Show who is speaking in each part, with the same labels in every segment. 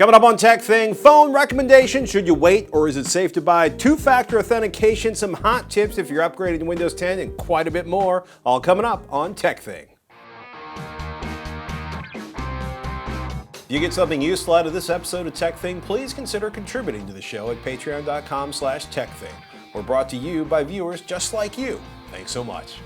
Speaker 1: Coming up on TekThing, phone recommendation. Should you wait or is it safe to buy? Two-factor authentication, some hot tips if you're upgrading to Windows 10, and quite a bit more. All coming up on TekThing. If you get something useful out of this episode of TekThing, please consider contributing to the show at patreon.com/TekThing. We're brought to you by viewers just like you. Thanks so much.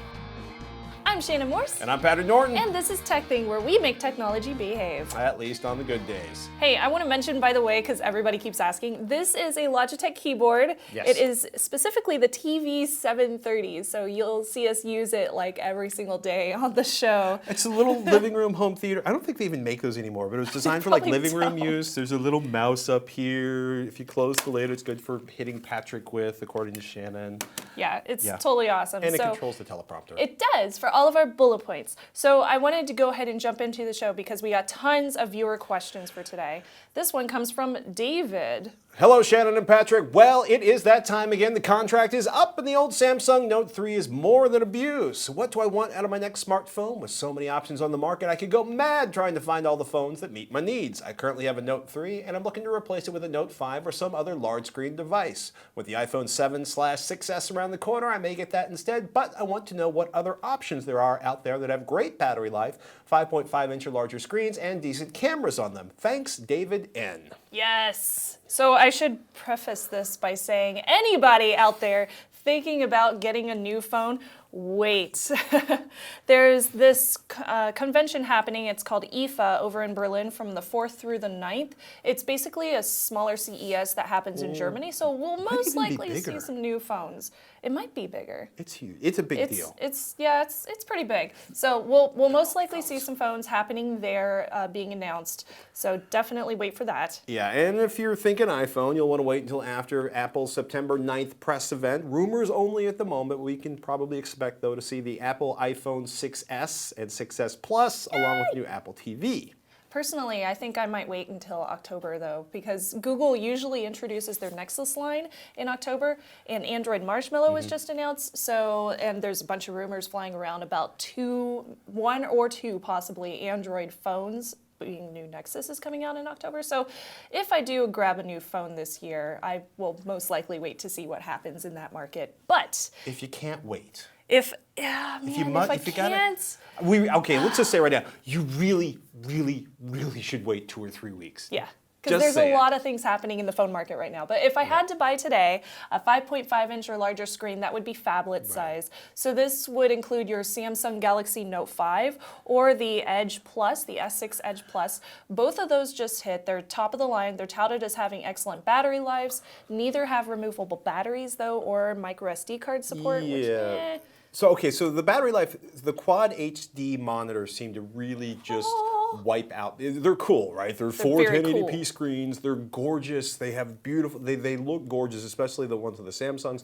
Speaker 2: I'm Shannon Morse.
Speaker 1: And I'm Patrick Norton.
Speaker 2: And this is TekThing, where we make technology behave.
Speaker 1: At least on the good days.
Speaker 2: Hey, I want to mention, by the way, because everybody keeps asking, this is a Logitech keyboard.
Speaker 1: Yes.
Speaker 2: It is specifically the TV730, so you'll see us use it like every single day on the show.
Speaker 1: It's a little living room home theater. I don't think they even make those anymore, but it was designed for like living room use. There's a little mouse up here. If you close the lid, it's good for hitting Patrick with, according to Shannon.
Speaker 2: Yeah, it's totally awesome.
Speaker 1: And it controls the teleprompter.
Speaker 2: It does, for all of our bullet points. So I wanted to go ahead and jump into the show because we got tons of viewer questions for today. This one comes from David.
Speaker 1: Hello, Shannon and Patrick. Well, it is that time again. The contract is up and the old Samsung Note 3 is more than abused. What do I want out of my next smartphone? With so many options on the market, I could go mad trying to find all the phones that meet my needs. I currently have a Note 3 and I'm looking to replace it with a Note 5 or some other large screen device. With the iPhone 7/6S around the corner, I may get that instead, but I want to know what other options there are out there that have great battery life, 5.5-inch or larger screens, and decent cameras on them. Thanks, David N.
Speaker 2: Yes. So I should preface this by saying anybody out there thinking about getting a new phone, wait. There's this convention happening. It's called IFA over in Berlin from the 4th through the 9th. It's basically a smaller CES that happens in Germany, so we'll most likely see some new phones. It might be bigger.
Speaker 1: It's huge. It's a big deal.
Speaker 2: It's pretty big. So we'll most likely see some phones happening there being announced. So definitely wait for that.
Speaker 1: Yeah, and if you're thinking iPhone, you'll want to wait until after Apple's September 9th press event. Rumors only at the moment. We can probably expect, though, to see the Apple iPhone 6S and 6S Plus along with the new Apple TV.
Speaker 2: Personally, I think I might wait until October, though, because Google usually introduces their Nexus line in October, and Android Marshmallow was just announced, and there's a bunch of rumors flying around about one or two possibly Android phones being new Nexus is coming out in October. So if I do grab a new phone this year, I will most likely wait to see what happens in that market. But
Speaker 1: if you can't wait.
Speaker 2: If
Speaker 1: let's just say right now, you really, really, really should wait 2 or 3 weeks.
Speaker 2: Yeah. Because there's a lot of things happening in the phone market right now. But if I had to buy today a 5.5-inch or larger screen, that would be phablet size. So this would include your Samsung Galaxy Note 5 or the Edge Plus, the S6 Edge Plus. Both of those just hit. They're top of the line. They're touted as having excellent battery lives. Neither have removable batteries, though, or micro SD card support.
Speaker 1: Yeah. So the battery life, the Quad HD monitors seem to really just wipe out. They're cool, right? They're 1080p screens. They're gorgeous. They have beautiful. They look gorgeous, especially the ones with the Samsungs.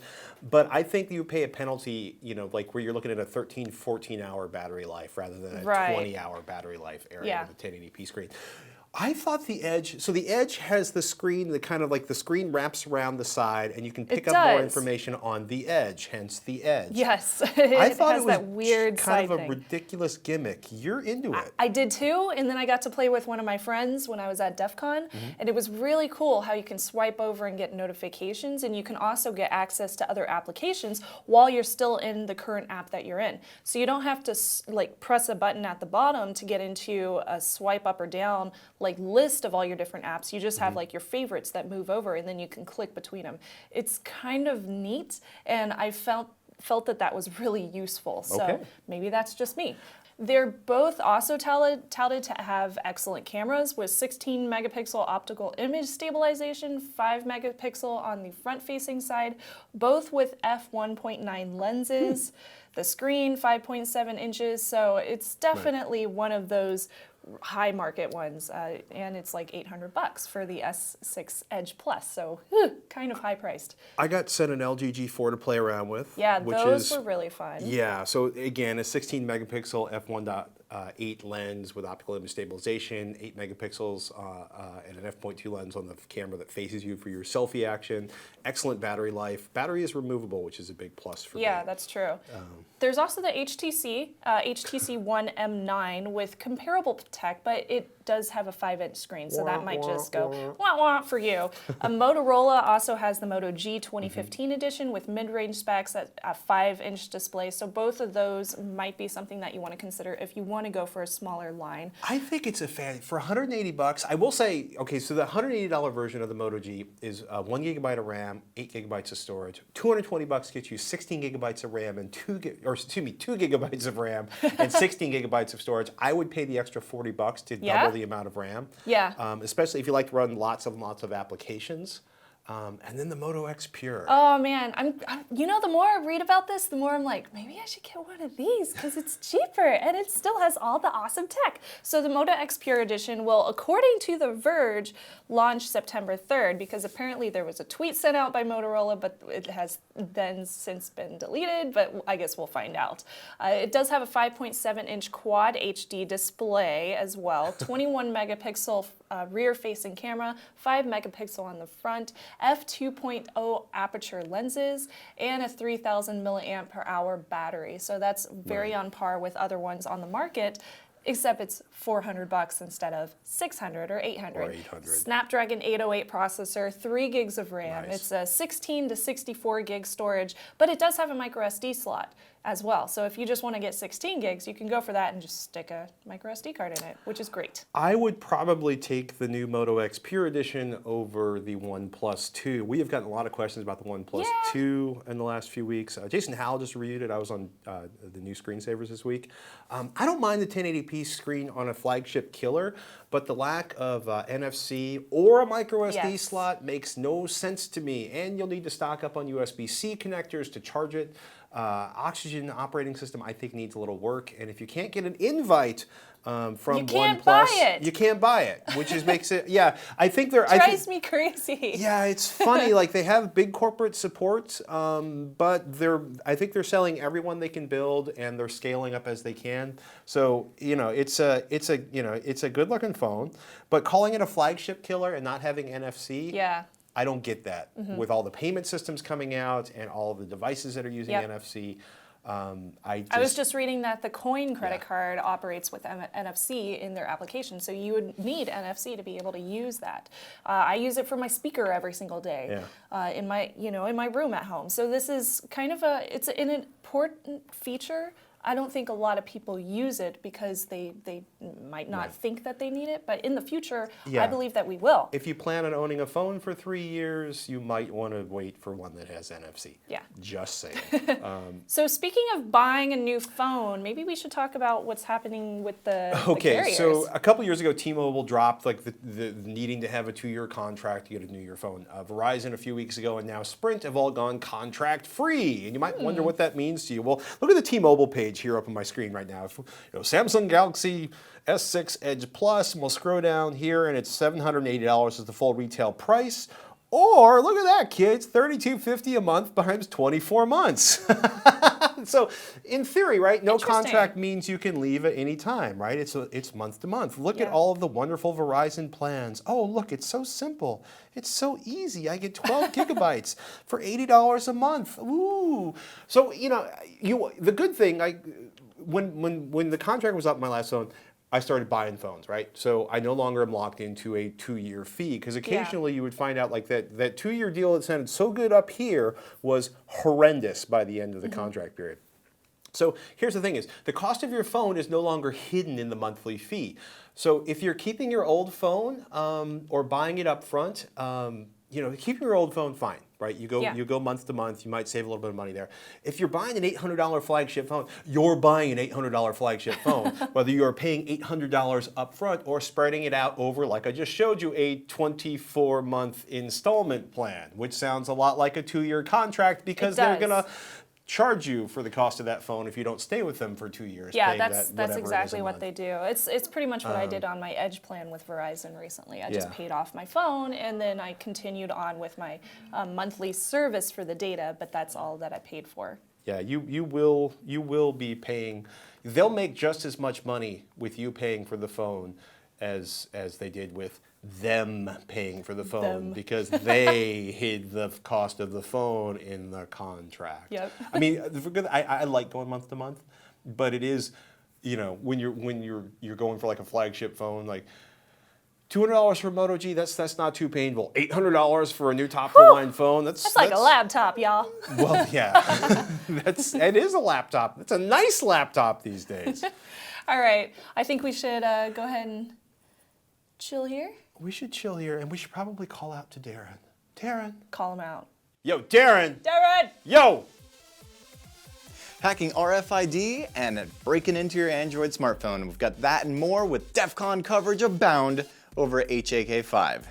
Speaker 1: But I think you pay a penalty, like where you're looking at a 13, 14-hour battery life rather than a 20-hour battery life area with a 1080p screen. I thought the Edge has the screen that kind of like the screen wraps around the side and you can pick up more information on the Edge, hence the Edge.
Speaker 2: Yes,
Speaker 1: I thought it was
Speaker 2: that weird
Speaker 1: kind of a ridiculous gimmick. You're into it.
Speaker 2: I did too, and then I got to play with one of my friends when I was at DEF CON, and it was really cool how you can swipe over and get notifications, and you can also get access to other applications while you're still in the current app that you're in. So you don't have to press a button at the bottom to get into a swipe up or down list of all your different apps. You just have your favorites that move over, and then you can click between them. It's kind of neat, and I felt that was really useful. So maybe that's just me. They're both also touted to have excellent cameras with 16 megapixel optical image stabilization, 5 megapixel on the front-facing side, both with f1.9 lenses. The screen, 5.7 inches, so it's definitely one of those high market ones, and it's like $800 for the S6 Edge Plus, so kind of high priced.
Speaker 1: I got sent an LG G4 to play around with.
Speaker 2: Yeah, those were really fun.
Speaker 1: Yeah, so again, a 16 megapixel f/8 lens with optical image stabilization, 8 megapixels, and an f/2 lens on the camera that faces you for your selfie action. Excellent battery life. Battery is removable, which is a big plus for me.
Speaker 2: Yeah, that's true. There's also the HTC One M9 with comparable tech, but it does have a 5-inch screen, so that might just go wah-wah for you. Motorola also has the Moto G 2015 edition with mid-range specs at a 5-inch display, so both of those might be something that you want to consider if you want to go for a smaller line.
Speaker 1: I think it's for $180. I will say, okay, so the $180 version of the Moto G is 1 gigabyte of RAM, 8 gigabytes of storage. $220 gets you 16 gigabytes of RAM and 2 gigabytes of RAM and 16 gigabytes of storage. I would pay the extra $40 to double the amount of RAM.
Speaker 2: Yeah.
Speaker 1: Especially if you like to run lots of applications. And then the Moto X Pure.
Speaker 2: Oh man, you know, the more I read about this, the more I'm like, maybe I should get one of these because it's cheaper and it still has all the awesome tech. So the Moto X Pure edition will, according to The Verge, launch September 3rd because apparently there was a tweet sent out by Motorola, but it has then since been deleted, but I guess we'll find out. It does have a 5.7-inch Quad HD display as well, 21 megapixel rear-facing camera, 5 megapixel on the front, f2.0 aperture lenses, and a 3,000 milliamp per hour battery. So that's very on par with other ones on the market, except it's $400 instead of $600 or $800.
Speaker 1: Or $800.
Speaker 2: Snapdragon 808 processor, 3 gigs of RAM.
Speaker 1: Nice.
Speaker 2: It's a 16 to 64 gig storage, but it does have a micro SD slot as well. So if you just want to get 16 gigs, you can go for that and just stick a micro SD card in it, which is great.
Speaker 1: I would probably take the new Moto X Pure Edition over the OnePlus 2. We have gotten a lot of questions about the OnePlus 2 in the last few weeks. Jason Howell just reviewed it. I was on the new screensavers this week. I don't mind the 1080p screen on a flagship killer, but the lack of NFC or a micro SD slot makes no sense to me. And you'll need to stock up on USB-C connectors to charge it. Oxygen operating system, I think, needs a little work. And if you can't get an invite from OnePlus, you can't buy it, which makes it, I think they're...
Speaker 2: Drives me crazy.
Speaker 1: Yeah, it's funny. Like, they have big corporate support, but I think they're selling everyone they can build, and they're scaling up as they can. So, you know, it's a good-looking phone, but calling it a flagship killer and not having NFC... I don't get that. With all the payment systems coming out and all of the devices that are using NFC, I
Speaker 2: was just reading that the Coin credit card operates with NFC in their application, so you would need NFC to be able to use that. I use it for my speaker every single day in my room at home. So this is kind of it's an important feature. I don't think a lot of people use it because they might not think that they need it, but in the future, I believe that we will.
Speaker 1: If you plan on owning a phone for 3 years, you might want to wait for one that has NFC.
Speaker 2: Yeah.
Speaker 1: Just saying.
Speaker 2: So speaking of buying a new phone, maybe we should talk about what's happening with the carriers.
Speaker 1: So a couple years ago, T-Mobile dropped like the needing to have a 2-year contract to get a new year phone. Verizon a few weeks ago, and now Sprint have all gone contract free. And you might wonder what that means to you. Well, look at the T-Mobile page here up on my screen right now. Samsung Galaxy S6 Edge Plus, and we'll scroll down here, and it's $780 is the full retail price. Or look at that, kids, $32.50 a month behind 24 months. So in theory, right, no contract means you can leave at any time, right? It's month to month. Look at all of the wonderful Verizon plans. Oh, look, it's so simple. It's so easy. I get 12 gigabytes for $80 a month. Ooh. So, the good thing, when the contract was up my last phone, I started buying phones, right? So I no longer am locked into a 2-year fee, because occasionally you would find out like that 2-year deal that sounded so good up here was horrendous by the end of the contract period. So here's the thing is, the cost of your phone is no longer hidden in the monthly fee. So if you're keeping your old phone or buying it up front, keeping your old phone, fine. Right, you go month to month. You might save a little bit of money there. If you're buying an $800 flagship phone, you're buying an $800 flagship phone. Whether you are paying $800 up front or spreading it out over, like I just showed you, a 24-month installment plan, which sounds a lot like a 2-year contract, because they're gonna charge you for the cost of that phone if you don't stay with them for 2 years.
Speaker 2: Yeah, that's exactly what they do. It's pretty much what I did on my Edge plan with Verizon recently. I just paid off my phone, and then I continued on with my monthly service for the data, but that's all that I paid for.
Speaker 1: Yeah, you will be paying. they'll make just as much money with you paying for the phone as they did with them paying for the phone because they hid the cost of the phone in the contract.
Speaker 2: Yep.
Speaker 1: I mean, I like going month to month, but it is, when you're going for like a flagship phone, like $200 for Moto G, that's not too painful. $800 for a new top-of-the-line phone, that's
Speaker 2: like a laptop, y'all.
Speaker 1: Well, yeah, it is a laptop. It's a nice laptop these days.
Speaker 2: All right, I think we should go ahead and chill here.
Speaker 1: We should chill here, and we should probably call out to Darren. Darren.
Speaker 2: Call him out.
Speaker 1: Yo, Darren.
Speaker 2: Darren.
Speaker 1: Yo.
Speaker 3: Hacking RFID and breaking into your Android smartphone. We've got that and more with DEF CON coverage abound over HAK5.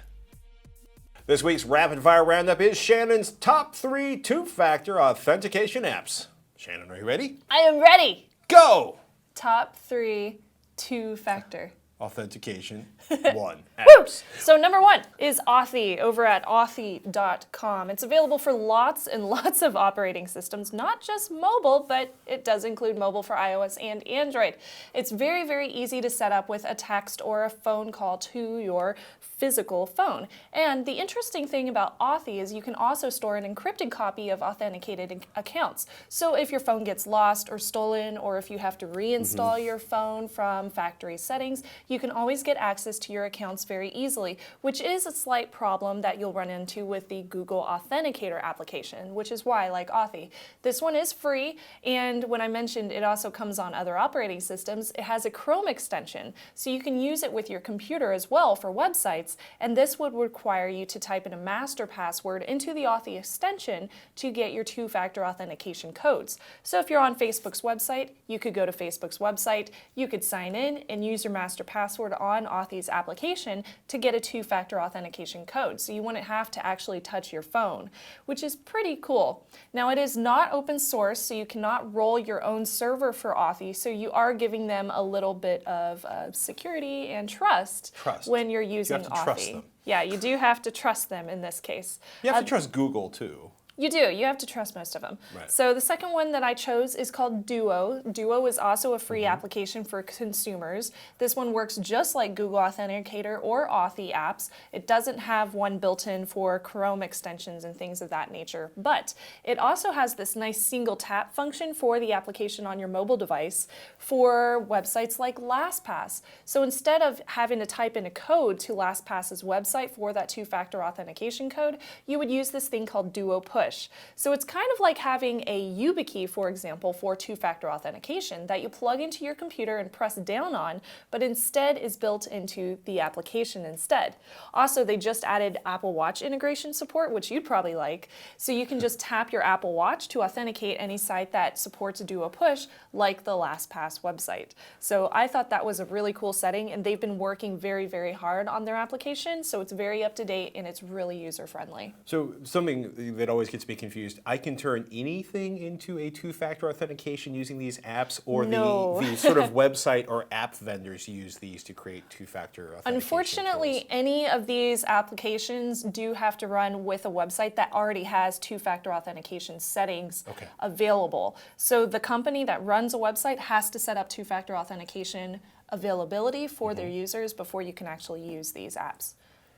Speaker 1: This week's Rapid Fire Roundup is Shannon's top 3 two-factor authentication apps. Shannon, are you ready?
Speaker 2: I am ready.
Speaker 1: Go!
Speaker 2: Top 3 two-factor
Speaker 1: authentication 1 apps.
Speaker 2: So number 1 is Authy over at authy.com. It's available for lots and lots of operating systems, not just mobile, but it does include mobile for iOS and Android. It's very, very easy to set up with a text or a phone call to your physical phone. And the interesting thing about Authy is you can also store an encrypted copy of authenticated accounts. So if your phone gets lost or stolen, or if you have to reinstall your phone from factory settings, you can always get access to your accounts very easily, which is a slight problem that you'll run into with the Google Authenticator application, which is why I like Authy. This one is free, and when I mentioned it also comes on other operating systems, it has a Chrome extension, so you can use it with your computer as well for websites, and this would require you to type in a master password into the Authy extension to get your two-factor authentication codes. So if you're on Facebook's website, you could go to Facebook's website, you could sign in and use your master password on Authy's application to get a two-factor authentication code. So you wouldn't have to actually touch your phone, which is pretty cool. Now it is not open source, so you cannot roll your own server for Authy, so you are giving them a little bit of security and trust when you're using Authy.
Speaker 1: Trust them.
Speaker 2: Yeah, you do have to trust them in this case.
Speaker 1: You have to trust Google too.
Speaker 2: You do. You have to trust most of them.
Speaker 1: Right.
Speaker 2: So the second one that I chose is called Duo. Duo is also a free application for consumers. This one works just like Google Authenticator or Authy apps. It doesn't have one built in for Chrome extensions and things of that nature, but it also has this nice single tap function for the application on your mobile device for websites like LastPass. So instead of having to type in a code to LastPass's website for that two-factor authentication code, you would use this thing called Duo Push. So it's kind of like having a YubiKey, for example, for two-factor authentication that you plug into your computer and press down on, but instead is built into the application instead. Also, they just added Apple Watch integration support, which you'd probably like. So you can just tap your Apple Watch to authenticate any site that supports a Duo Push, like the LastPass website. So I thought that was a really cool setting, and they've been working very, very hard on their application, so it's very up to date and it's really user-friendly.
Speaker 1: So something that always gets me confused, I can turn anything into a two-factor authentication using these apps, or the sort of website or app vendors use these to create two-factor authentication.
Speaker 2: Unfortunately,
Speaker 1: tools.
Speaker 2: any of these applications do have to run with a website that already has two-factor authentication settings available. So the company that runs a website has to set up two-factor authentication availability for their users before you can actually use these apps.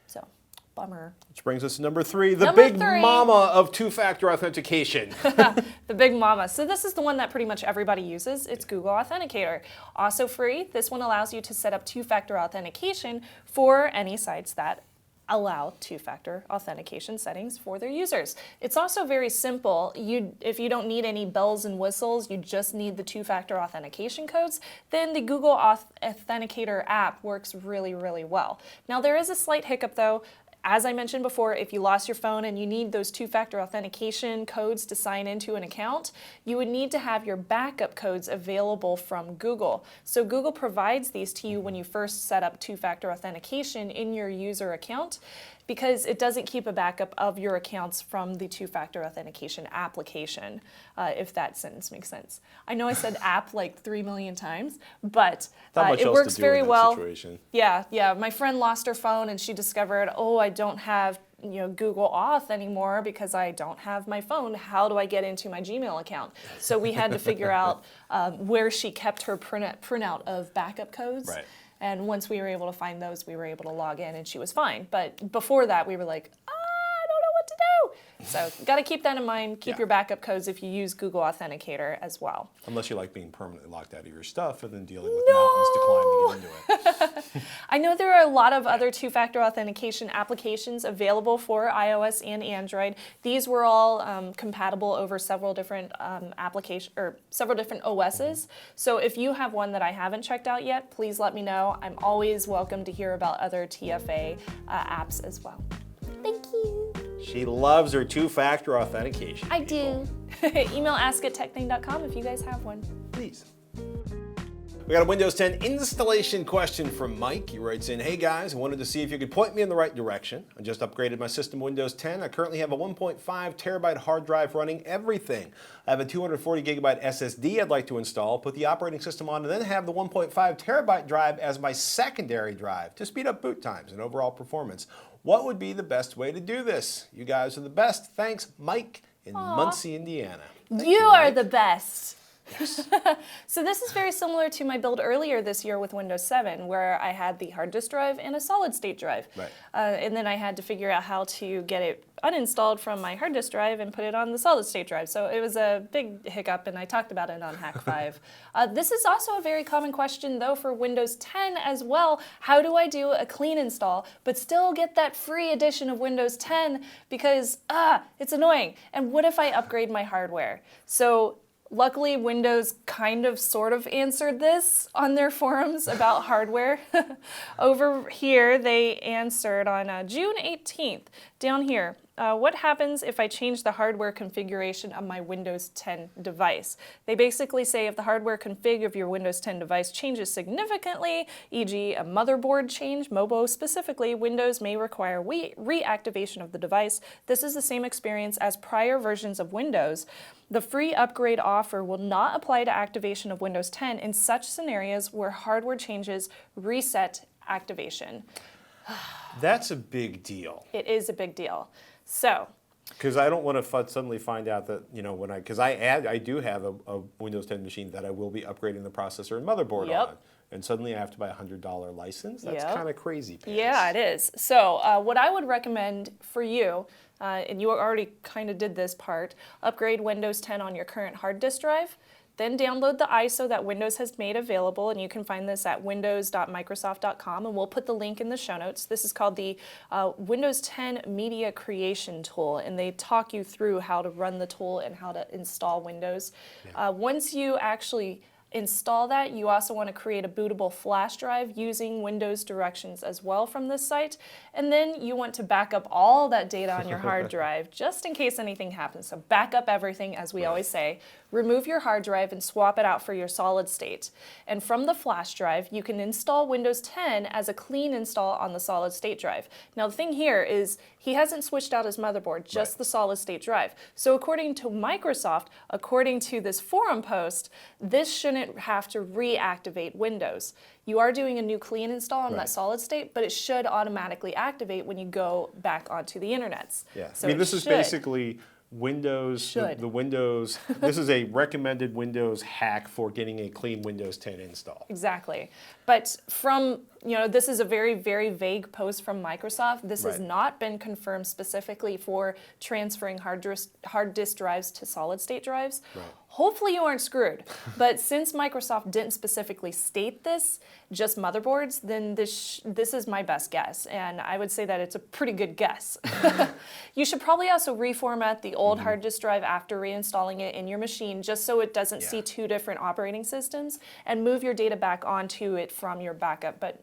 Speaker 2: So. Bummer.
Speaker 1: Which brings us to number 3, the big mama of two-factor authentication.
Speaker 2: The big mama. So this is the one that pretty much everybody uses. It's Google Authenticator. Also free. This one allows you to set up two-factor authentication for any sites that allow two-factor authentication settings for their users. It's also very simple. If you don't need any bells and whistles, you just need the two-factor authentication codes, then the Google Authenticator app works really, really well. Now there is a slight hiccup though. As I mentioned before, if you lost your phone and you need those two-factor authentication codes to sign into an account, you would need to have your backup codes available from Google. So Google provides these to you when you first set up two-factor authentication in your user account, because it doesn't keep a backup of your accounts from the two-factor authentication application, if that sentence makes sense. I know I said app like 3 million times, but it works very well.
Speaker 1: Situation.
Speaker 2: Yeah. My friend lost her phone and she discovered, oh, I don't have Google Auth anymore because I don't have my phone. How do I get into my Gmail account? So we had to figure out where she kept her printout of backup codes.
Speaker 1: Right.
Speaker 2: And once we were able to find those, we were able to log in, and she was fine. But before that, we were like, I don't know what to do. So got to keep that in mind. Keep your backup codes if you use Google Authenticator as well.
Speaker 1: Unless you like being permanently locked out of your stuff and then dealing with mountains to climb to get into it.
Speaker 2: I know there are a lot of other two-factor authentication applications available for iOS and Android. These were all compatible over several different several different OSs. So if you have one that I haven't checked out yet, please let me know. I'm always welcome to hear about other TFA apps as well. Thank you.
Speaker 1: She loves her two-factor authentication.
Speaker 2: I do. Email ask@tekthing.com if you guys have one.
Speaker 1: Please. We got a Windows 10 installation question from Mike. He writes in, hey guys, I wanted to see if you could point me in the right direction. I just upgraded my system to Windows 10. I currently have a 1.5 terabyte hard drive running everything. I have a 240 gigabyte SSD I'd like to install, put the operating system on, and then have the 1.5 terabyte drive as my secondary drive to speed up boot times and overall performance. What would be the best way to do this? You guys are the best. Thanks, Mike in Muncie, Indiana.
Speaker 2: You are the best. Yes. So this is very similar to my build earlier this year with Windows 7, where I had the hard disk drive and a solid state drive.
Speaker 1: Right.
Speaker 2: And then I had to figure out how to get it uninstalled from my hard disk drive and put it on the solid state drive. So it was a big hiccup, and I talked about it on Hack 5. This is also a very common question, though, for Windows 10 as well. How do I do a clean install, but still get that free edition of Windows 10? Because, it's annoying. And what if I upgrade my hardware? So luckily, Windows kind of sort of answered this on their forums about hardware. Over here, they answered on June 18th, down here. What happens if I change the hardware configuration of my Windows 10 device? They basically say if the hardware config of your Windows 10 device changes significantly, e.g. a motherboard change, MOBO specifically, Windows may require reactivation of the device. This is the same experience as prior versions of Windows. The free upgrade offer will not apply to activation of Windows 10 in such scenarios where hardware changes reset activation.
Speaker 1: That's a big deal.
Speaker 2: It is a big deal. So,
Speaker 1: because I don't want to suddenly find out that, because I do have a Windows 10 machine that I will be upgrading the processor and motherboard on. And suddenly I have to buy a $100 license. That's kind of crazy pants.
Speaker 2: Yeah, it is. So what I would recommend for you, and you already kind of did this part, upgrade Windows 10 on your current hard disk drive. Then download the ISO that Windows has made available, and you can find this at windows.microsoft.com, and we'll put the link in the show notes. This is called the Windows 10 Media Creation Tool, and they talk you through how to run the tool and how to install Windows. Yeah. Once you actually install that, you also want to create a bootable flash drive using Windows directions as well from this site. And then you want to back up all that data on your hard drive just in case anything happens. So back up everything, as we always say. Remove your hard drive and swap it out for your solid state. And from the flash drive, you can install Windows 10 as a clean install on the solid state drive. Now the thing here is he hasn't switched out his motherboard, just the solid state drive. So according to Microsoft, according to this forum post, this shouldn't have to reactivate Windows. You are doing a new clean install on that solid state, but it should automatically activate when you go back onto the internets.
Speaker 1: Yeah,
Speaker 2: so
Speaker 1: I mean, this is basically Windows, the Windows, this is a recommended Windows hack for getting a clean Windows 10 install.
Speaker 2: Exactly. But from, this is a very, very vague post from Microsoft. This has not been confirmed specifically for transferring hard disk drives to solid state drives. Right. Hopefully you aren't screwed. But since Microsoft didn't specifically state this, just motherboards, then this is my best guess. And I would say that it's a pretty good guess. You should probably also reformat the old hard disk drive after reinstalling it in your machine, just so it doesn't see two different operating systems, and move your data back onto it from your backup, but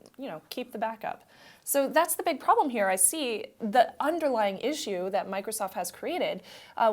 Speaker 2: keep the backup. So that's the big problem here. I see the underlying issue that Microsoft has created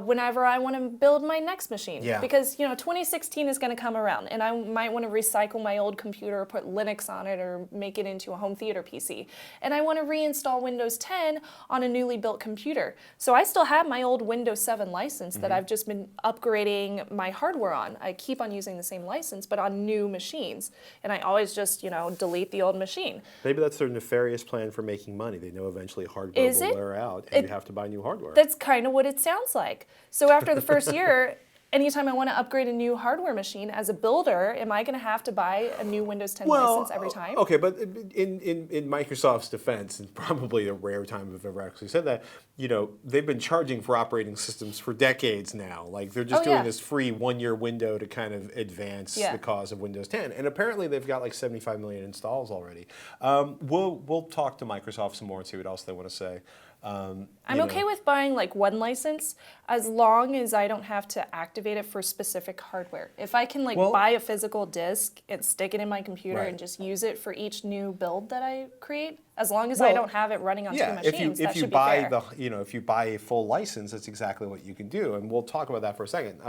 Speaker 2: whenever I want to build my next machine. Yeah. Because 2016 is going to come around, and I might want to recycle my old computer, or put Linux on it, or make it into a home theater PC. And I want to reinstall Windows 10 on a newly built computer. So I still have my old Windows 7 license that I've just been upgrading my hardware on. I keep on using the same license, but on new machines. And I always just delete the old machine.
Speaker 1: Maybe that's their nefarious plan plan for making money. They know eventually hardware will wear out and you have to buy new hardware.
Speaker 2: That's kind of what it sounds like. So after the first year, anytime I want to upgrade a new hardware machine as a builder, am I going to have to buy a new Windows 10 license every time?
Speaker 1: Okay, but in Microsoft's defense, and probably a rare time I've ever actually said that, you know, they've been charging for operating systems for decades now. Like they're just doing this free 1-year window to kind of advance the cause of Windows 10. And apparently they've got like 75 million installs already. We'll talk to Microsoft some more and see what else they want to say.
Speaker 2: I'm okay with buying like one license as long as I don't have to activate it for specific hardware. If I can like buy a physical disk and stick it in my computer and just use it for each new build that I create, as long as I don't have it running on two machines, that should be fair.
Speaker 1: If you buy a full license, that's exactly what you can do, and we'll talk about that for a second.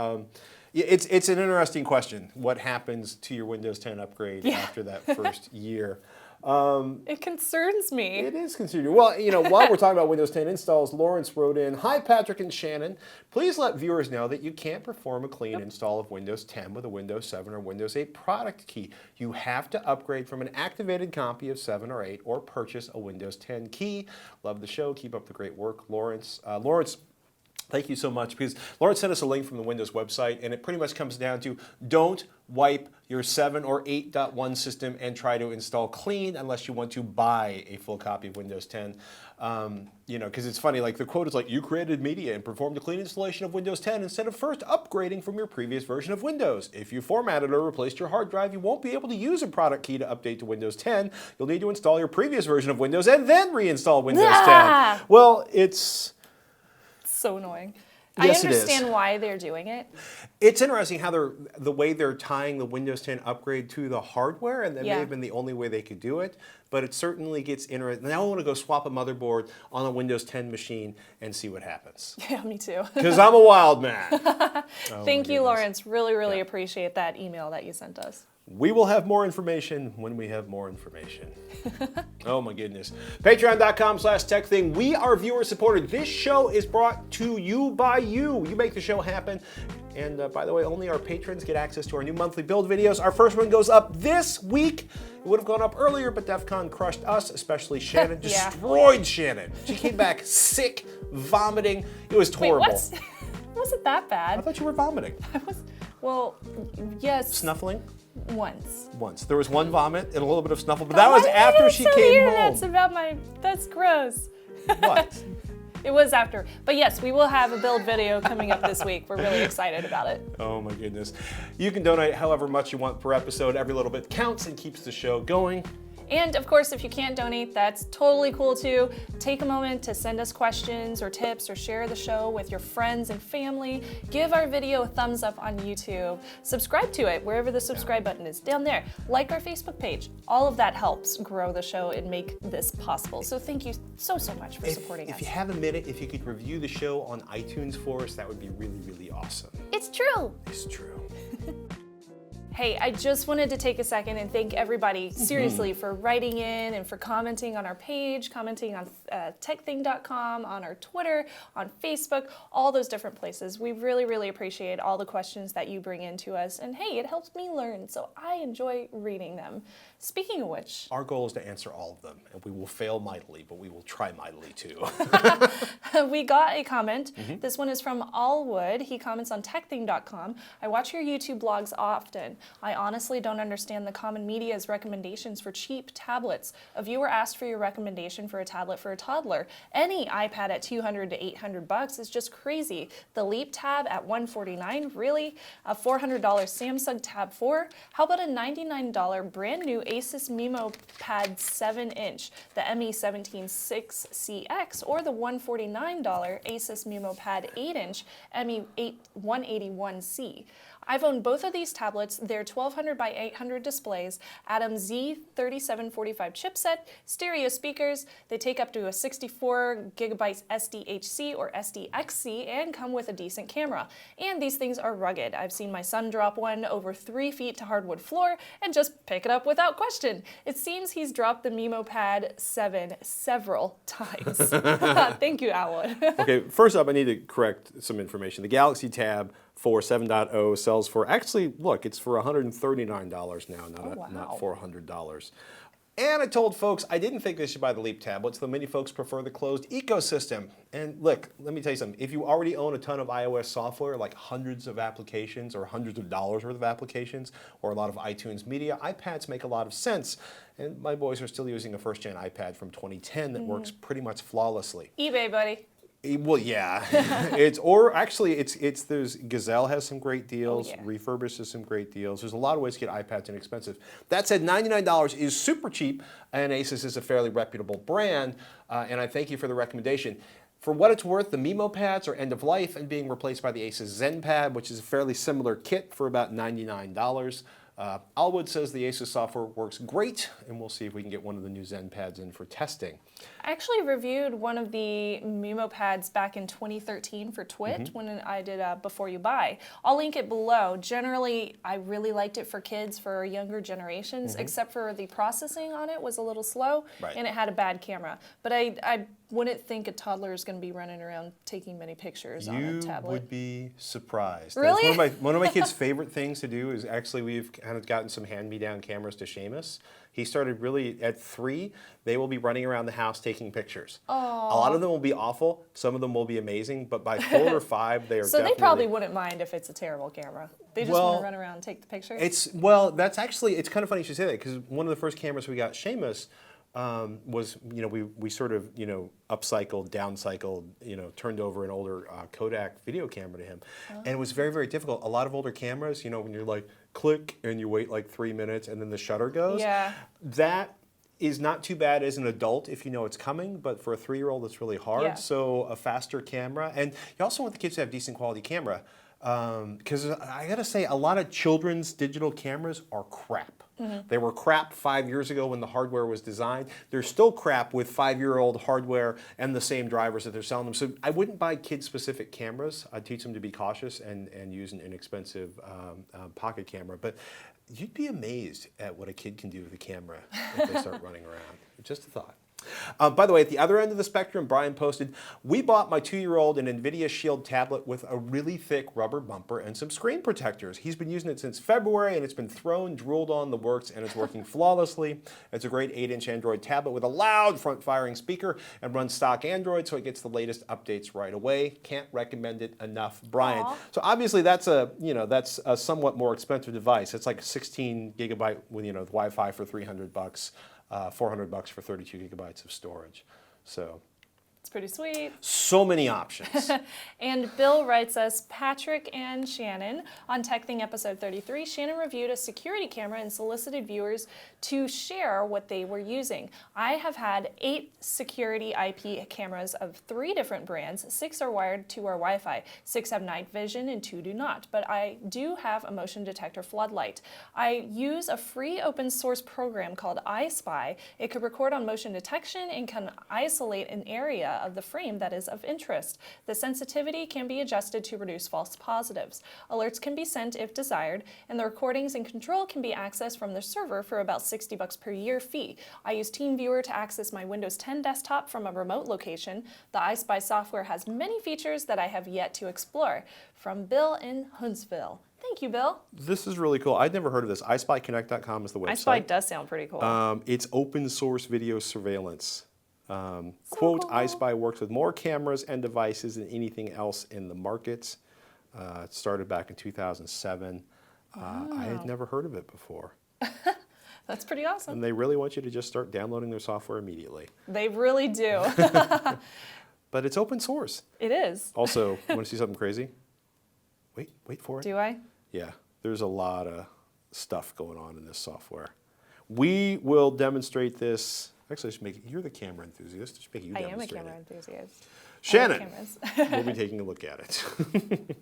Speaker 1: It's an interesting question. What happens to your Windows 10 upgrade after that first year?
Speaker 2: It concerns me.
Speaker 1: It is concerning. Well, you know, while we're talking about Windows 10 installs, Lawrence wrote in, "Hi, Patrick and Shannon. Please let viewers know that you can't perform a clean install of Windows 10 with a Windows 7 or Windows 8 product key. You have to upgrade from an activated copy of 7 or 8 or purchase a Windows 10 key. Love the show. Keep up the great work, Lawrence." Lawrence, thank you so much, because Lawrence sent us a link from the Windows website, and it pretty much comes down to don't wipe your 7 or 8.1 system and try to install clean unless you want to buy a full copy of Windows 10. You know, because it's funny, like the quote is like, "You created media and performed a clean installation of Windows 10 instead of first upgrading from your previous version of Windows. If you formatted or replaced your hard drive, you won't be able to use a product key to update to Windows 10. You'll need to install your previous version of Windows and then reinstall Windows 10. Well, it's
Speaker 2: so annoying.
Speaker 1: Yes,
Speaker 2: I understand why they're doing it.
Speaker 1: It's interesting how the way they're tying the Windows 10 upgrade to the hardware, and that may have been the only way they could do it, but it certainly gets interesting. Now I want to go swap a motherboard on a Windows 10 machine and see what happens.
Speaker 2: Yeah, me too.
Speaker 1: Because I'm a wild man.
Speaker 2: Thank you, Lawrence. Really appreciate that email that you sent us.
Speaker 1: We will have more information when we have more information. Oh my goodness. Patreon.com/TekThing. We are viewer supported. This show is brought to you by you. You make the show happen. And by the way, only our patrons get access to our new monthly build videos. Our first one goes up this week. It would have gone up earlier, but DEF CON crushed us, especially Shannon. Destroyed Shannon. She came back sick, vomiting. It was horrible.
Speaker 2: Wait, was it that bad?
Speaker 1: I thought you were vomiting.
Speaker 2: Well, yes.
Speaker 1: Snuffling?
Speaker 2: Once.
Speaker 1: There was one vomit and a little bit of snuffle, but that was after she came home.
Speaker 2: That's gross.
Speaker 1: What?
Speaker 2: It was after. But yes, we will have a build video coming up this week. We're really excited about it.
Speaker 1: Oh my goodness. You can donate however much you want per episode. Every little bit counts and keeps the show going.
Speaker 2: And of course, if you can't donate, that's totally cool too. Take a moment to send us questions or tips or share the show with your friends and family. Give our video a thumbs up on YouTube. Subscribe to it wherever the subscribe button is down there. Like our Facebook page. All of that helps grow the show and make this possible. So thank you so much for supporting us.
Speaker 1: If you have a minute, if you could review the show on iTunes for us, that would be really awesome.
Speaker 2: It's true.
Speaker 1: It's true.
Speaker 2: Hey, I just wanted to take a second and thank everybody, seriously, for writing in and for commenting on our page, commenting on TekThing.com, on our Twitter, on Facebook, all those different places. We really appreciate all the questions that you bring in to us. And hey, it helps me learn, so I enjoy reading them. Speaking of which...
Speaker 1: Our goal is to answer all of them, and we will fail mightily, but we will try mightily too.
Speaker 2: We got a comment. This one is from Allwood. He comments on TekThing.com. I watch your YouTube blogs often. I honestly don't understand the common media's recommendations for cheap tablets. A viewer asked for your recommendation for a tablet for a toddler. Any iPad at $200 to $800 is just crazy. The Leap Tab at $149, really? A $400 Samsung Tab 4? How about a $99 brand new Asus Mimo Pad 7-inch, the ME176CX, or the $149 Asus Mimo Pad 8-inch ME181C? I've owned both of these tablets. They're 1200 by 800 displays, Atom Z3745 chipset, stereo speakers. They take up to a 64 gigabytes SDHC or SDXC and come with a decent camera. And these things are rugged. I've seen my son drop one over 3 feet to hardwood floor and just pick it up without question. It seems he's dropped the Mimo Pad 7 several times. Thank you, Alwood.
Speaker 1: Okay, first up, I need to correct some information. The Galaxy Tab 4 7.0 sells for, actually, look, it's for $139 now, not $400. And I told folks I didn't think they should buy the Leap tablets, though many folks prefer the closed ecosystem. And look, let me tell you something. If you already own a ton of iOS software, like hundreds of applications or hundreds of dollars worth of applications, or a lot of iTunes media, iPads make a lot of sense. And my boys are still using a first-gen iPad from 2010 that works pretty much flawlessly.
Speaker 2: eBay, buddy.
Speaker 1: Well, yeah, there's Gazelle has some great deals. Refurbished has some great deals. There's a lot of ways to get iPads inexpensive. That said, $99 is super cheap, and Asus is a fairly reputable brand. And I thank you for the recommendation. For what it's worth, the Mimo pads are end of life and being replaced by the Asus ZenPad, which is a fairly similar kit for about $99. Alwood says the Asus software works great, and we'll see if we can get one of the new Zen pads in for testing.
Speaker 2: I actually reviewed one of the Mimo pads back in 2013 for Twit when I did Before You Buy. I'll link it below. Generally, I really liked it for kids, for younger generations, except for the processing on it was a little slow, and it had a bad camera. But I wouldn't think a toddler is going to be running around taking many pictures on a tablet.
Speaker 1: You would be surprised.
Speaker 2: Really?
Speaker 1: One of my kids' favorite things to do is actually we've kind of gotten some hand-me-down cameras to Seamus. He started really at 3. They will be running around the house taking pictures.
Speaker 2: Aww.
Speaker 1: A lot of them will be awful. Some of them will be amazing. But by 4 or 5, they are
Speaker 2: So
Speaker 1: definitely...
Speaker 2: they probably wouldn't mind if it's a terrible camera. They just want to run around and take the pictures?
Speaker 1: It's kind of funny you should say that, because one of the first cameras we got Seamus was, we sort of, upcycled, downcycled, turned over an older Kodak video camera to him. And it was very, very difficult. A lot of older cameras, when you're like, click, and you wait like 3 minutes and then the shutter goes.
Speaker 2: Yeah.
Speaker 1: That is not too bad as an adult if you know it's coming, but for a 3-year-old, it's really hard.
Speaker 2: Yeah.
Speaker 1: So a faster camera. And you also want the kids to have decent quality camera. Because I gotta say, a lot of children's digital cameras are crap. They were crap 5 years ago when the hardware was designed. They're still crap with 5-year-old hardware and the same drivers that they're selling them. So I wouldn't buy kid-specific cameras. I'd teach them to be cautious and use an inexpensive pocket camera. But you'd be amazed at what a kid can do with a camera if they start running around. Just a thought. By the way, at the other end of the spectrum, Brian posted, we bought my 2-year-old an Nvidia Shield Tablet with a really thick rubber bumper and some screen protectors. He's been using it since February, and it's been thrown, drooled on the works, and it's working flawlessly. It's a great 8-inch Android tablet with a loud front-firing speaker and runs stock Android, so it gets the latest updates right away. Can't recommend it enough, Brian.
Speaker 2: Aww.
Speaker 1: So obviously that's a somewhat more expensive device. It's like a 16 gigabyte with Wi-Fi for $300. $400 for 32 gigabytes of storage. So
Speaker 2: It's pretty sweet.
Speaker 1: so many options.
Speaker 2: And Bill writes us, Patrick and Shannon, on TekThing episode 33, Shannon reviewed a security camera and solicited viewers to share what they were using. I have had 8 security IP cameras of 3 different brands. 6 are wired to our Wi-Fi. 6 have night vision and 2 do not. But I do have a motion detector floodlight. I use a free open source program called iSpy. It could record on motion detection and can isolate an area of the frame that is of interest. The sensitivity can be adjusted to reduce false positives. Alerts can be sent if desired, and the recordings and control can be accessed from the server for about $60 per year fee. I use TeamViewer to access my Windows 10 desktop from a remote location. The iSpy software has many features that I have yet to explore. From Bill in Huntsville. Thank you, Bill.
Speaker 1: This is really cool. I'd never heard of this. iSpyConnect.com is the website.
Speaker 2: iSpy does sound pretty cool.
Speaker 1: It's open source video surveillance.
Speaker 2: So
Speaker 1: Quote,
Speaker 2: cool.
Speaker 1: iSpy works with more cameras and devices than anything else in the market. It started back in 2007. I had never heard of it before.
Speaker 2: That's pretty awesome.
Speaker 1: And they really want you to just start downloading their software immediately.
Speaker 2: They really do.
Speaker 1: But it's open source.
Speaker 2: It is.
Speaker 1: Also, want to see something crazy? Wait for it.
Speaker 2: Do I?
Speaker 1: Yeah, there's a lot of stuff going on in this software. We will demonstrate this. Actually, I should make it, you're the camera enthusiast. I should make you
Speaker 2: I am a
Speaker 1: demonstrate
Speaker 2: camera
Speaker 1: it.
Speaker 2: enthusiast.
Speaker 1: Shannon,
Speaker 2: I like
Speaker 1: we'll be taking a look at it.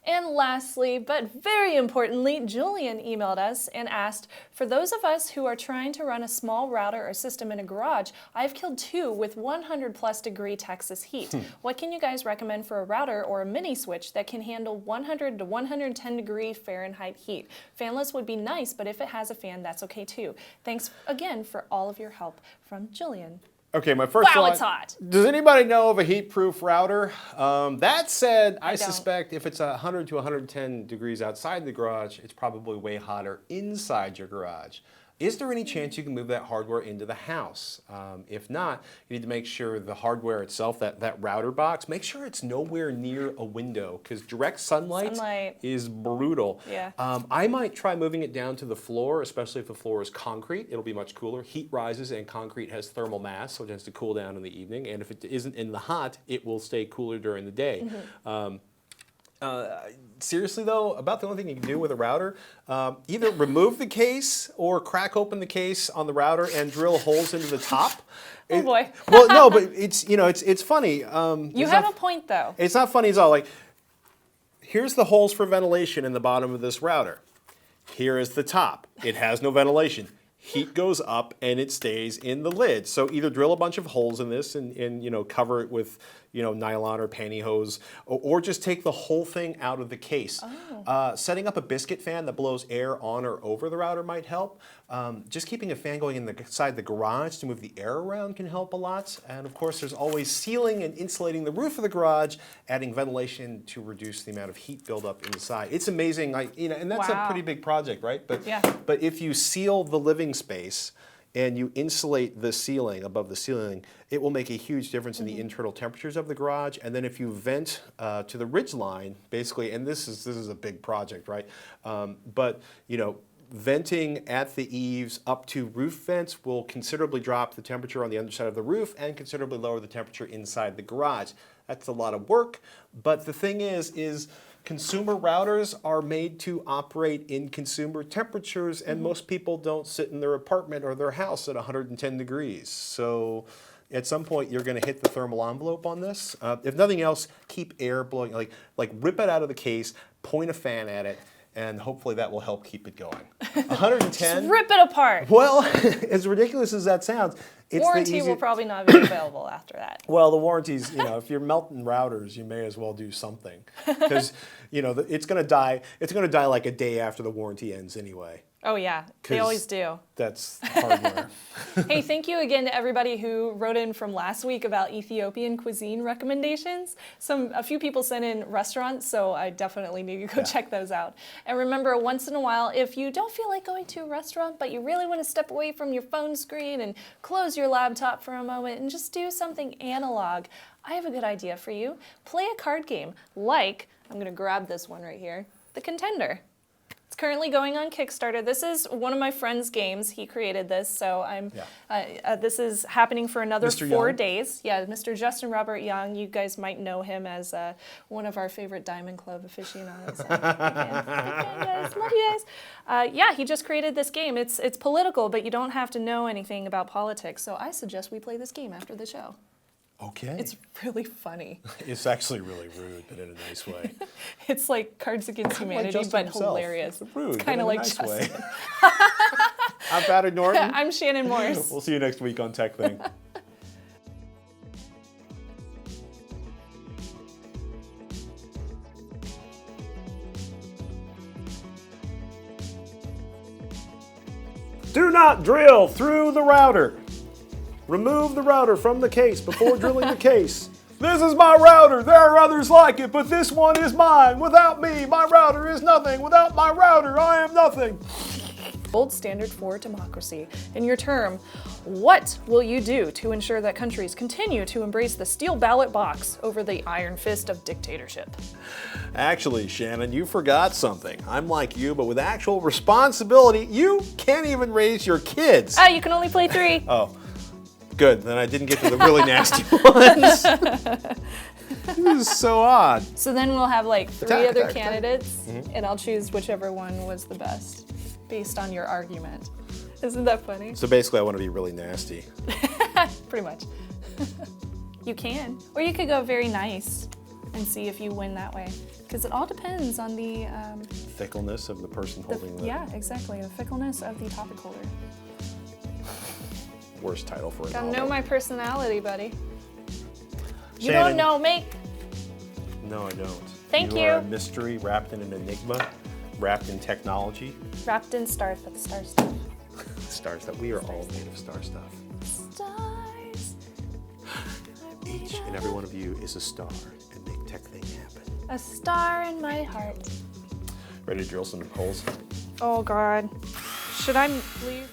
Speaker 2: And lastly, but very importantly, Julian emailed us and asked, for those of us who are trying to run a small router or system in a garage, I've killed 2 with 100+ degree Texas heat. What can you guys recommend for a router or a mini switch that can handle 100 to 110 degree Fahrenheit heat? Fanless would be nice, but if it has a fan, that's okay too. Thanks again for all of your help. From Julian.
Speaker 1: Okay, my first
Speaker 2: Wow,
Speaker 1: thought,
Speaker 2: it's hot.
Speaker 1: Does anybody know of a heat-proof router? That said, I
Speaker 2: don't.
Speaker 1: suspect if it's 100 to 110 degrees outside the garage, it's probably way hotter inside your garage. is there any chance you can move that hardware into the house? If not, you need to make sure the hardware itself, that router box, make sure it's nowhere near a window because direct sunlight is brutal.
Speaker 2: Yeah.
Speaker 1: I might try moving it down to the floor, especially if the floor is concrete. It'll be much cooler. Heat rises and concrete has thermal mass, so it tends to cool down in the evening. And if it isn't in the hot, it will stay cooler during the day. Seriously though, about the only thing you can do with a router, either remove the case or crack open the case on the router and drill holes into the top.
Speaker 2: Oh boy.
Speaker 1: Well, no, but it's it's funny.
Speaker 2: You have a point though.
Speaker 1: It's not funny at all. Like, here's the holes for ventilation in the bottom of this router. Here is the top. It has no ventilation. Heat goes up and it stays in the lid. So either drill a bunch of holes in this and cover it with nylon or pantyhose, or just take the whole thing out of the case. Setting up a biscuit fan that blows air on or over the router might help. Just keeping a fan going inside the garage to move the air around can help a lot. And of course, there's always sealing and insulating the roof of the garage, adding ventilation to reduce the amount of heat buildup inside. It's amazing, and that's a pretty big project, right? But if you seal the living space and you insulate the ceiling above the ceiling, it will make a huge difference in the internal temperatures of the garage. And then if you vent to the ridge line, basically, and this is a big project, right? But venting at the eaves up to roof vents will considerably drop the temperature on the underside of the roof and considerably lower the temperature inside the garage. That's a lot of work, but the thing is consumer routers are made to operate in consumer temperatures, and most people don't sit in their apartment or their house at 110 degrees. So at some point you're going to hit the thermal envelope on this. If nothing else, keep air blowing, like rip it out of the case, point a fan at it, and hopefully that will help keep it going. 110.
Speaker 2: Just rip it apart.
Speaker 1: Well, as ridiculous as that sounds, it's
Speaker 2: warranty will probably not be available after that.
Speaker 1: Well, the warranties, if you're melting routers, you may as well do something, because it's going to die. It's going to die like a day after the warranty ends anyway.
Speaker 2: Oh yeah, they always do.
Speaker 1: That's hardware.
Speaker 2: Hey, thank you again to everybody who wrote in from last week about Ethiopian cuisine recommendations. A few people sent in restaurants, so I definitely need to go check those out. And remember, once in a while, if you don't feel like going to a restaurant, but you really want to step away from your phone screen and close your laptop for a moment and just do something analog, I have a good idea for you. Play a card game like, I'm going to grab this one right here, The Contender. It's currently going on Kickstarter. This is one of my friend's games. He created this, so this is happening for another
Speaker 1: Mr.
Speaker 2: 4
Speaker 1: Young?
Speaker 2: days. Yeah, Mr. Justin Robert Young. You guys might know him as one of our favorite Diamond Club aficionados. Big fan, guys. Love you guys. Yeah, he just created this game. It's political, but you don't have to know anything about politics. So I suggest we play this game after the show.
Speaker 1: Okay.
Speaker 2: It's really funny.
Speaker 1: It's actually really rude, but in a nice way.
Speaker 2: It's like Cards Against Humanity,
Speaker 1: Justin
Speaker 2: but
Speaker 1: himself.
Speaker 2: hilarious.
Speaker 1: Rude,
Speaker 2: It's kind of like
Speaker 1: nice
Speaker 2: Justin.
Speaker 1: way. I'm Patrick Norton.
Speaker 2: I'm Shannon Morse.
Speaker 1: We'll see you next week on TekThing. Do not drill through the router. Remove the router from the case before drilling the case. This is my router. There are others like it, but this one is mine. Without me, my router is nothing. Without my router, I am nothing.
Speaker 2: Gold standard for democracy. In your term, what will you do to ensure that countries continue to embrace the steel ballot box over the iron fist of dictatorship?
Speaker 1: Actually, Shannon, you forgot something. I'm like you, but with actual responsibility, you can't even raise your kids.
Speaker 2: You can only play 3.
Speaker 1: Oh, good. Then I didn't get to the really nasty ones. This is so odd.
Speaker 2: So then we'll have like 3
Speaker 1: Attack,
Speaker 2: other
Speaker 1: attack,
Speaker 2: candidates, and I'll choose whichever one was the best, based on your argument. Isn't that funny?
Speaker 1: So basically, I want to be really nasty.
Speaker 2: Pretty much. You can. Or you could go very nice and see if you win that way. Because it all depends on the...
Speaker 1: Fickleness of the person holding the
Speaker 2: yeah, exactly. The fickleness of the topic holder.
Speaker 1: worst title for a
Speaker 2: Gotta
Speaker 1: novel.
Speaker 2: know my personality, buddy. You
Speaker 1: Shannon.
Speaker 2: don't know me.
Speaker 1: No, I don't.
Speaker 2: Thank
Speaker 1: You
Speaker 2: you.
Speaker 1: are a mystery wrapped in an enigma, wrapped in technology.
Speaker 2: Wrapped in stars, but the star stuff.
Speaker 1: Star stuff. We are all made of star stuff.
Speaker 2: Stars.
Speaker 1: Each and every one of you is a star, and make TekThing happen.
Speaker 2: A star in my heart.
Speaker 1: Ready to drill some holes?
Speaker 2: Oh God. Should I leave?